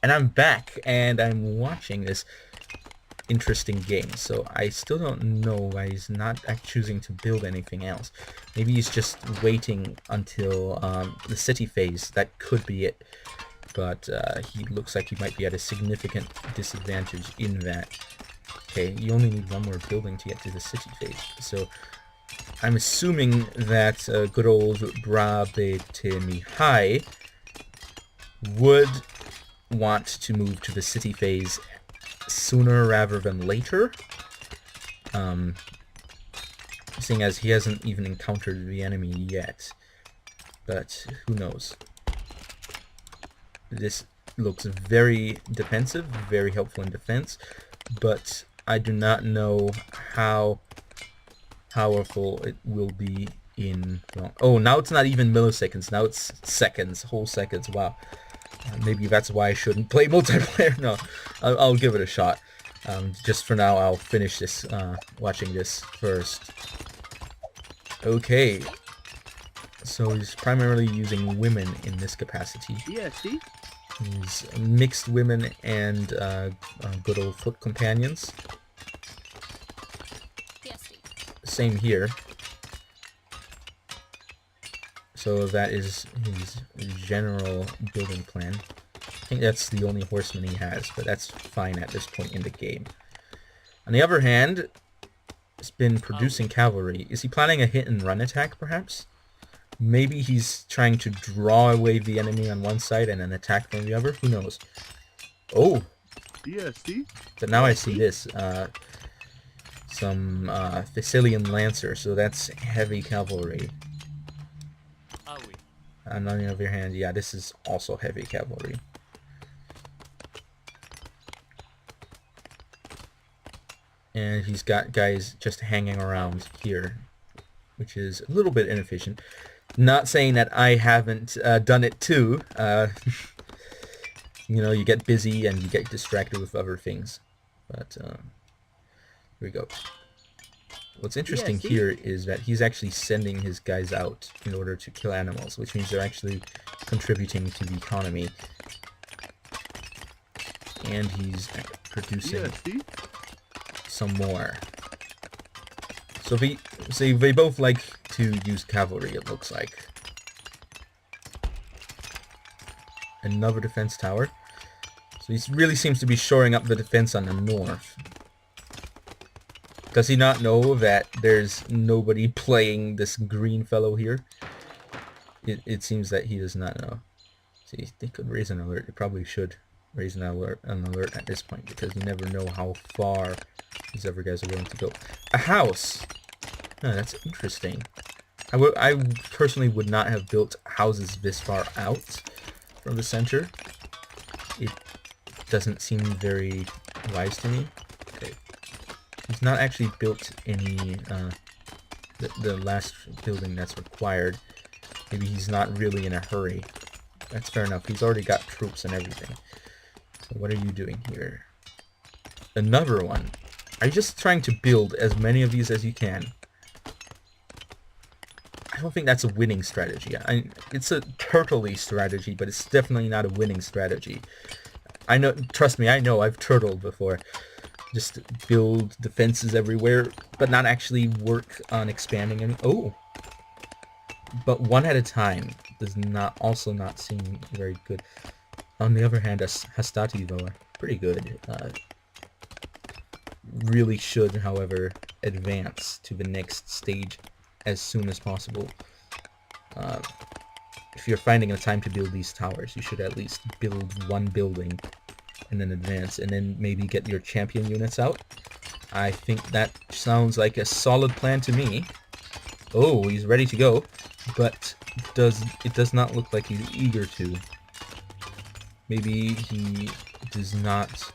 And I'm back, and I'm watching this interesting game. So I still don't know why he's not choosing to build anything else. Maybe he's just waiting until the city phase. That could be it. But he looks like he might be at a significant disadvantage in that. Okay, you only need one more building to get to the city phase. So I'm assuming that good old Brabate would want to move to the city phase sooner rather than later. Seeing as he hasn't even encountered the enemy yet. But who knows? This looks very defensive, very helpful in defense, but I do not know how powerful it will be in... Well, oh, now it's not even milliseconds, now it's seconds, whole seconds, wow. Maybe that's why I shouldn't play multiplayer. No, I'll give it a shot. Just for now, I'll finish this, watching this first. Okay. So he's primarily using women in this capacity. Yeah, see? He's mixed women and good old foot companions. Same here. So that is his general building plan. I think that's the only horseman he has, but that's fine at this point in the game. On the other hand, he's been producing cavalry. Is he planning a hit and run attack, perhaps? Maybe he's trying to draw away the enemy on one side and then attack from the other? Who knows? Oh! Yeah, see? But now I see this. Some Thessalian Lancer, so that's heavy cavalry. And on the other hand, yeah, this is also heavy cavalry. And he's got guys just hanging around here, which is a little bit inefficient. Not saying that I haven't done it too. You know, you get busy and you get distracted with other things. But here we go. What's interesting here is that he's actually sending his guys out in order to kill animals, which means they're actually contributing to the economy. And he's producing some more. So they both like to use cavalry, it looks like. Another defense tower. So he really seems to be shoring up the defense on the north. Does he not know that there's nobody playing this green fellow here? It seems that he does not know. See, they could raise an alert. They probably should raise an alert at this point, because you never know how far these other guys are willing to go. A house! Oh, that's interesting. I personally would not have built houses this far out from the center. It doesn't seem very wise to me. Okay. He's not actually built any, the last building that's required. Maybe he's not really in a hurry. That's fair enough. He's already got troops and everything. So what are you doing here? Another one. Are you just trying to build as many of these as you can? I don't think that's a winning strategy. It's a turtle-y strategy, but it's definitely not a winning strategy. I know, trust me, I know, I've turtled before. Just build defenses everywhere, but not actually work on expanding any. Oh! But one at a time does also not seem very good. On the other hand, Hastati, though, are pretty good. Really should, however, advance to the next stage as soon as possible. If you're finding a time to build these towers, you should at least build one building and then advance, and then maybe get your champion units out. I think that sounds like a solid plan to me. Oh, he's ready to go, but it does not look like he's eager to. Maybe he does not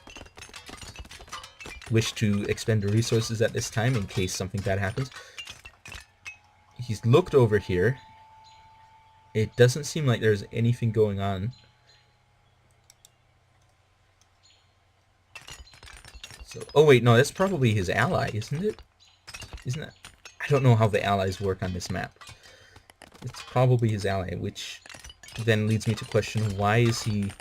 wish to expend the resources at this time in case something bad happens. He's looked over here. It doesn't seem like there's anything going on. So, oh wait, no, that's probably his ally, isn't it? Isn't it? I don't know how the allies work on this map. It's probably his ally, which then leads me to question, why is he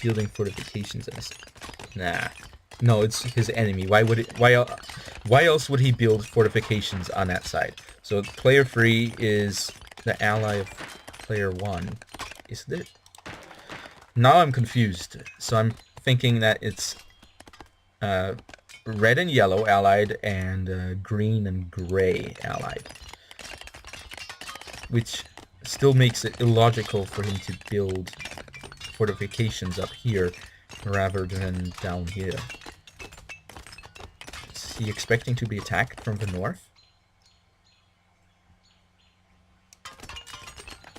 building fortifications on this? Nah. No, it's his enemy. Why else would he build fortifications on that side? So player 3 is the ally of player 1. Is it? Now I'm confused. So I'm thinking that it's red and yellow allied and green and gray allied. Which still makes it illogical for him to build fortifications up here rather than down here. Is he expecting to be attacked from the north?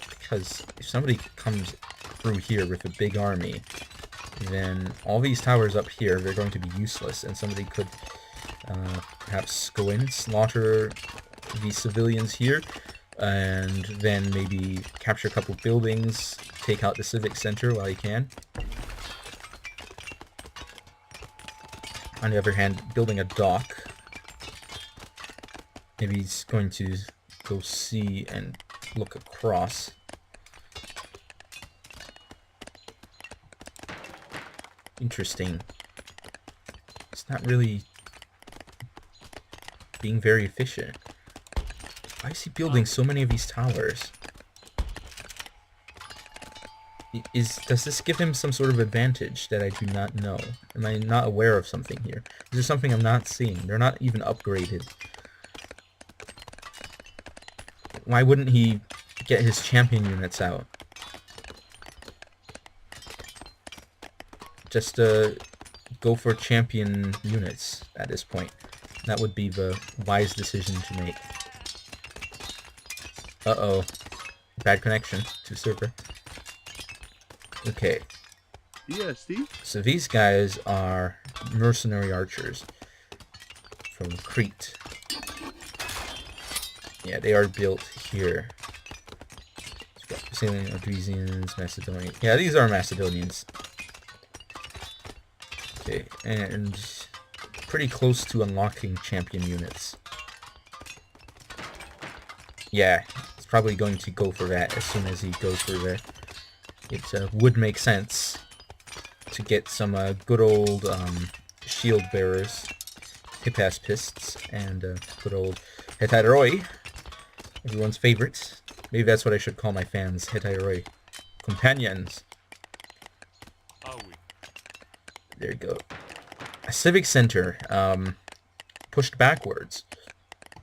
Because if somebody comes through here with a big army, then all these towers up here, they're going to be useless, and somebody could perhaps go in, slaughter these civilians here, and then maybe capture a couple buildings, take out the civic center while he can. On the other hand, building a dock, maybe he's going to go see and look across. Interesting. It's not really being very efficient. Why is he building so many of these towers? Does this give him some sort of advantage that I do not know? Am I not aware of something here? Is there something I'm not seeing? They're not even upgraded. Why wouldn't he get his champion units out? Just go for champion units at this point. That would be the wise decision to make. Uh-oh. Bad connection to server. Okay. Yeah, Steve? So these guys are mercenary archers from Crete. Yeah, they are built here. Sicilian, Odrysians, Macedonian. Yeah, these are Macedonians. Okay, and pretty close to unlocking champion units. Yeah, he's probably going to go for that as soon as he goes through there. It would make sense to get some good old shield bearers, Hippaspists, and good old Hetairoi, everyone's favorite. Maybe that's what I should call my fans, Hetairoi. Companions. There you go. A civic center, pushed backwards.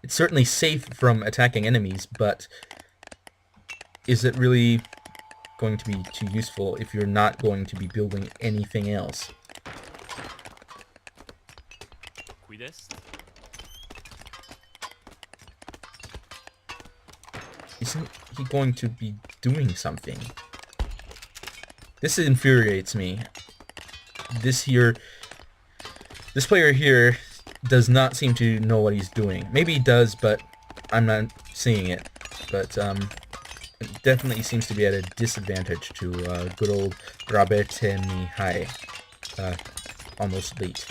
It's certainly safe from attacking enemies, but is it really going to be too useful if you're not going to be building anything else? Isn't he going to be doing something? This infuriates me. This player here does not seem to know what he's doing. Maybe he does, but I'm not seeing it. But it definitely seems to be at a disadvantage to good old Rabete Mihai. Almost late.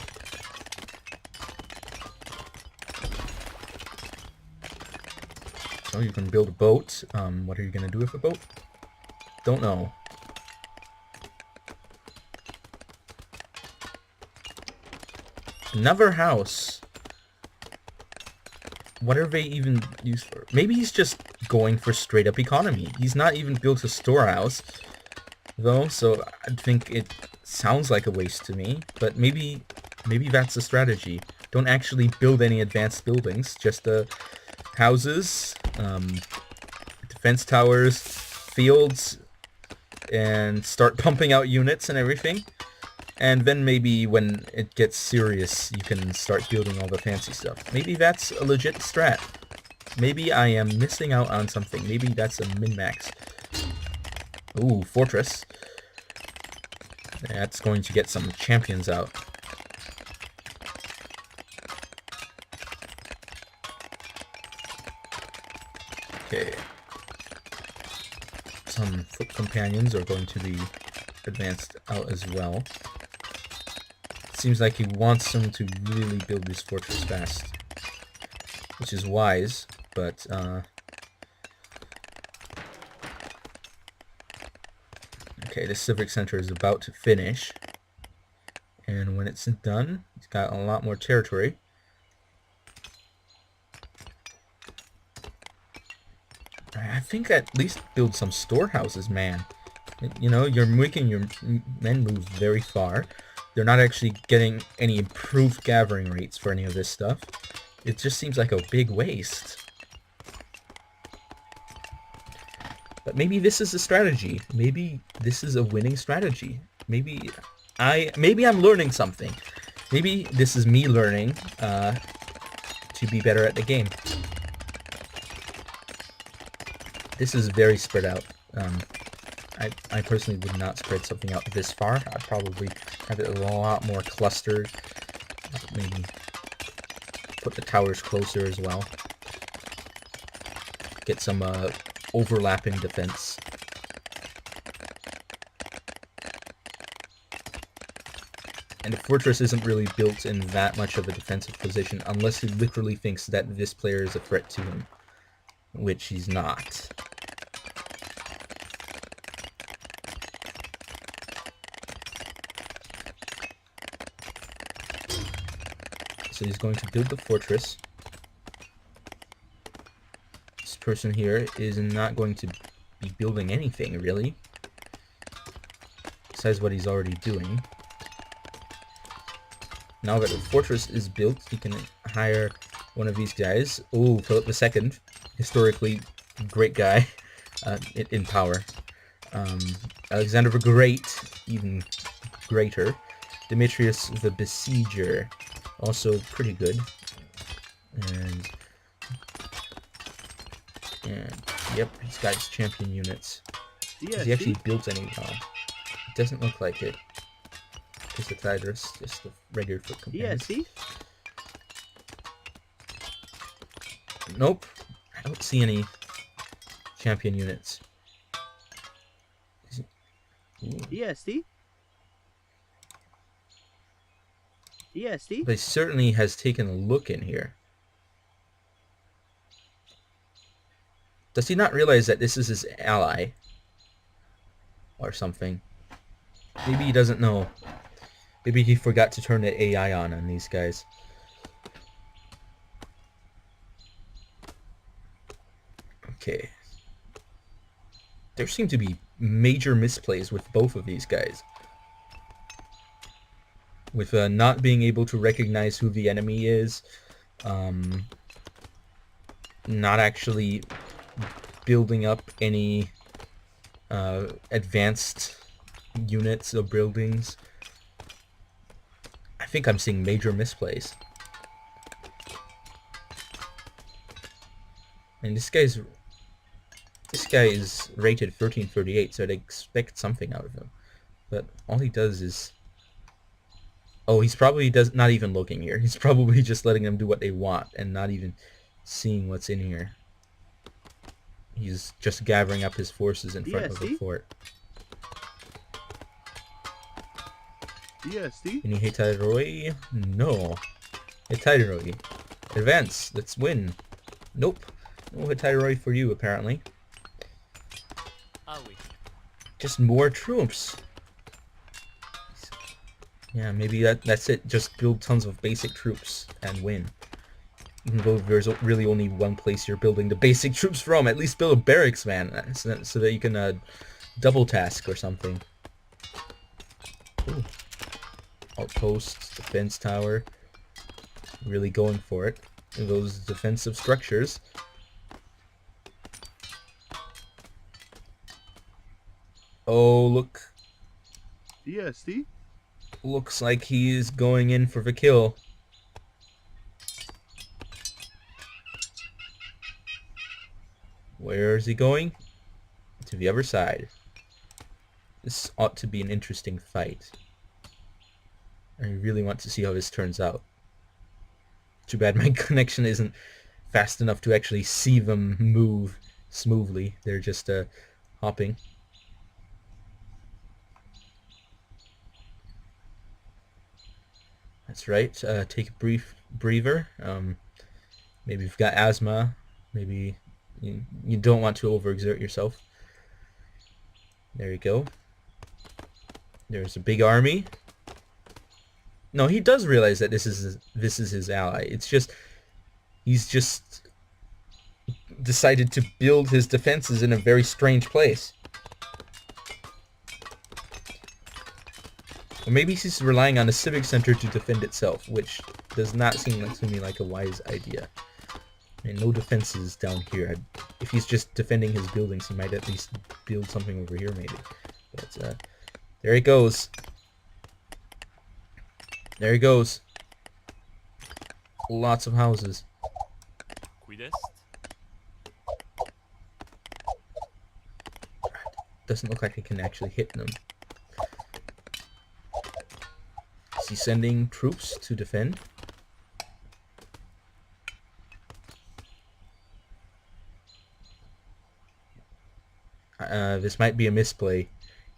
So you can build a boat. What are you going to do with a boat? Don't know. Another house. What are they even used for? Maybe he's just going for straight up economy. He's not even built a storehouse, though, so I think it sounds like a waste to me. But maybe that's the strategy. Don't actually build any advanced buildings, just houses, defense towers, fields, and start pumping out units and everything. And then maybe when it gets serious, you can start building all the fancy stuff. Maybe that's a legit strat. Maybe I am missing out on something. Maybe that's a min-max. Ooh, fortress. That's going to get some champions out. Okay. Some foot companions are going to be advanced out as well. Seems like he wants them to really build this fortress fast, which is wise, but Okay, this civic center is about to finish. And when it's done, it's got a lot more territory. I think at least build some storehouses, man. You know, you're making your men move very far. They're not actually getting any improved gathering rates for any of this stuff. It just seems like a big waste. But maybe this is a strategy. Maybe this is a winning strategy. Maybe I'm learning something. Maybe this is me learning to be better at the game. This is very spread out. I personally would not spread something out this far. I'd probably have it a lot more clustered. Maybe put the towers closer as well. Get some overlapping defense. And the fortress isn't really built in that much of a defensive position unless he literally thinks that this player is a threat to him, which he's not. So he's going to build the fortress. This person here is not going to be building anything, really, besides what he's already doing. Now that the fortress is built, he can hire one of these guys. Oh, Philip II, historically great guy in power. Alexander the Great, even greater. Demetrius the Besieger, also pretty good. And yep, he's got his champion units. Has he actually built any? It doesn't look like it. Just a Tidus, just a regular foot companion. Nope, I don't see any champion units. ESD? ESD? But he certainly has taken a look in here. Does he not realize that this is his ally? Or something? Maybe he doesn't know. Maybe he forgot to turn the AI on these guys. Okay. There seem to be major misplays with both of these guys. With not being able to recognize who the enemy is. Not actually building up any advanced units or buildings. I think I'm seeing major misplays. And this guy is rated 1338, so I'd expect something out of him. But all he does is... Oh, he's probably not even looking here. He's probably just letting them do what they want and not even seeing what's in here. He's just gathering up his forces in front of the fort. Any Hetairoi? No. Hetairoi. Advance. Let's win. Nope. No Hetairoi for you, apparently. Just more troops. Yeah, maybe that's it. Just build tons of basic troops and win. Even though there's really only one place you're building the basic troops from, at least build a barracks, man, so that you can double task or something. Ooh. Outpost, defense tower. Really going for it. And those defensive structures. Oh, look. ESD? Looks like he is going in for the kill. Where is he going? To the other side. This ought to be an interesting fight. I really want to see how this turns out. Too bad my connection isn't fast enough to actually see them move smoothly. They're just hopping. That's right. Take a brief breather. Maybe you've got asthma. Maybe you don't want to overexert yourself. There you go. There's a big army. No, he does realize that this is his ally. It's just he's just decided to build his defenses in a very strange place. Or maybe he's relying on a civic center to defend itself, which does not seem like to me like a wise idea. And no defenses down here. If he's just defending his buildings, he might at least build something over here, maybe. But there he goes. There he goes. Lots of houses. Doesn't look like he can actually hit them. Is he sending troops to defend? This might be a misplay.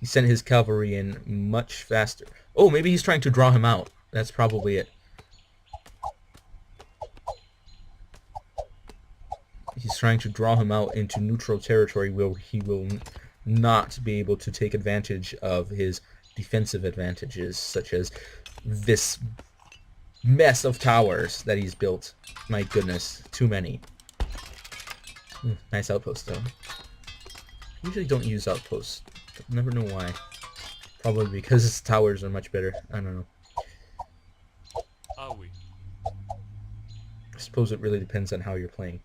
He sent his cavalry in much faster. Oh, maybe he's trying to draw him out. That's probably it. He's trying to draw him out into neutral territory where he will not be able to take advantage of his defensive advantages, such as this mess of towers that he's built. My goodness, too many. Nice outpost, though. I usually don't use outposts. Never know why. Probably because his towers are much better. I don't know. I suppose it really depends on how you're playing.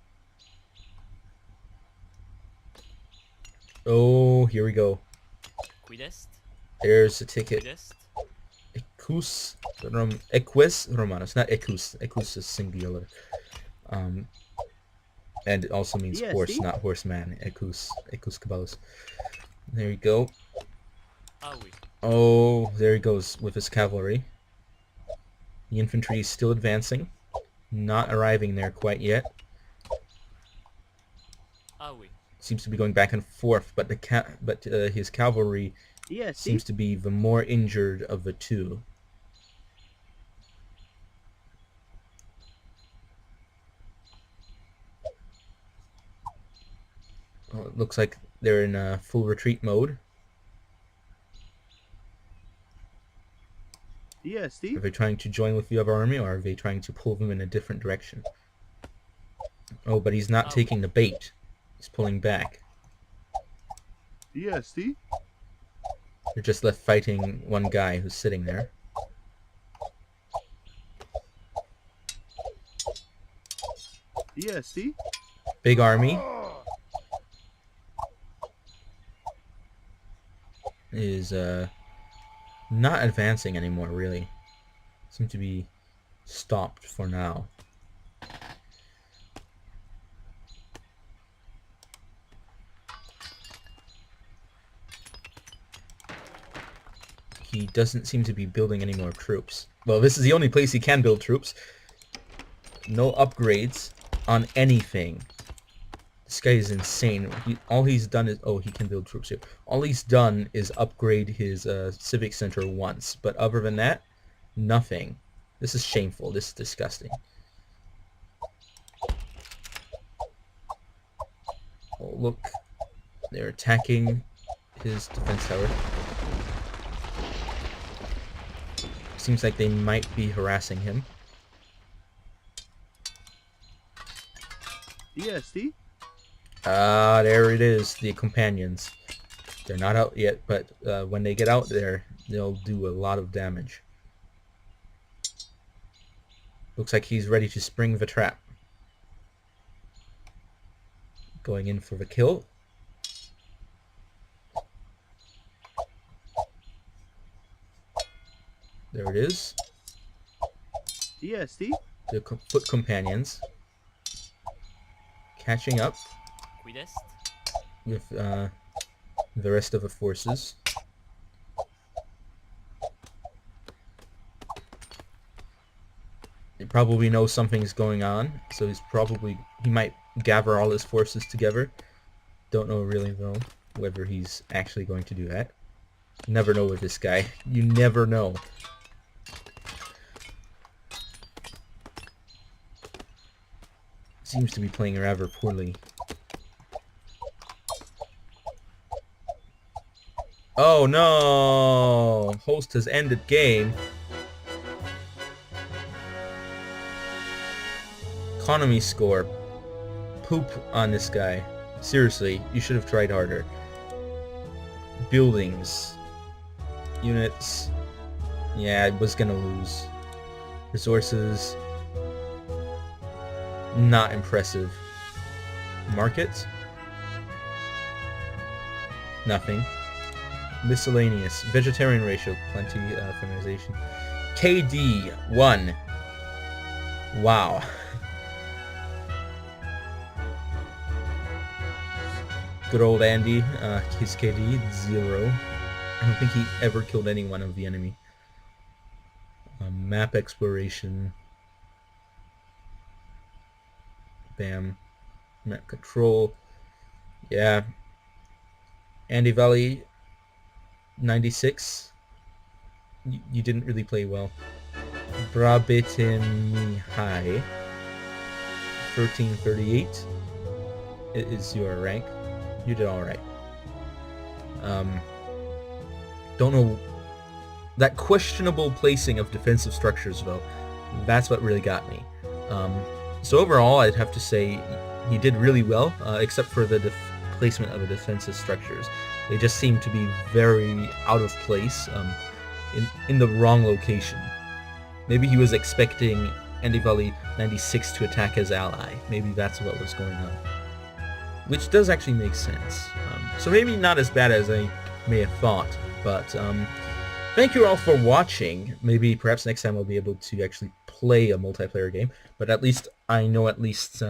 Oh, here we go. There's a ticket. Equus Romanus, not Ecus. Ecus is singular. And it also means horse, not horseman. Ecus Caballus. There you go. Oh, there he goes with his cavalry. The infantry is still advancing. Not arriving there quite yet. Seems to be going back and forth, but his cavalry seems to be the more injured of the two. Well, it looks like they're in a full retreat mode. Are they trying to join with the other army, or are they trying to pull them in a different direction? Oh, but he's not taking the bait. He's pulling back. They're just left fighting one guy who's sitting there. Big army. Is not advancing anymore, really. Seem to be stopped for now. He doesn't seem to be building any more troops. Well, this is the only place he can build troops. No upgrades on anything. This guy is insane. All he's done is... Oh, he can build troops here. All he's done is upgrade his civic center once. But other than that, nothing. This is shameful. This is disgusting. Oh, look. They're attacking his defense tower. Seems like they might be harassing him. There it is, the companions. They're not out yet, but when they get out there, they'll do a lot of damage. Looks like he's ready to spring the trap. Going in for the kill. There it is. The foot companions. Catching up with the rest of the forces. They probably know something's going on, so he might gather all his forces together. Don't know really though whether he's actually going to do that. Never know with this guy. You never know. Seems to be playing rather poorly. Oh no! Host has ended game. Economy score. Poop on this guy. Seriously, you should have tried harder. Buildings. Units. Yeah, I was gonna lose. Resources. Not impressive. Market. Nothing. Miscellaneous. Vegetarian ratio. Plenty. Feminization. KD. 1. Wow. Good old Andy. His KD. 0. I don't think he ever killed anyone of the enemy. Map exploration. Bam. Map control. Yeah. Andy Valley. 96. You didn't really play well. Brabetini High. 1338 is your rank. You did alright. Don't know. That questionable placing of defensive structures, though, that's what really got me. So overall, I'd have to say he did really well, except for the placement of the defensive structures. They just seem to be very out of place, in the wrong location. Maybe he was expecting Andy Valley 96 to attack his ally. Maybe that's what was going on. Which does actually make sense. So maybe not as bad as I may have thought, but thank you all for watching. Maybe perhaps next time I'll be able to actually play a multiplayer game, but at least I know at least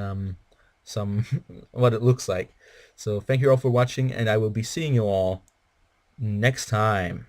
some what it looks like. So thank you all for watching, and I will be seeing you all next time.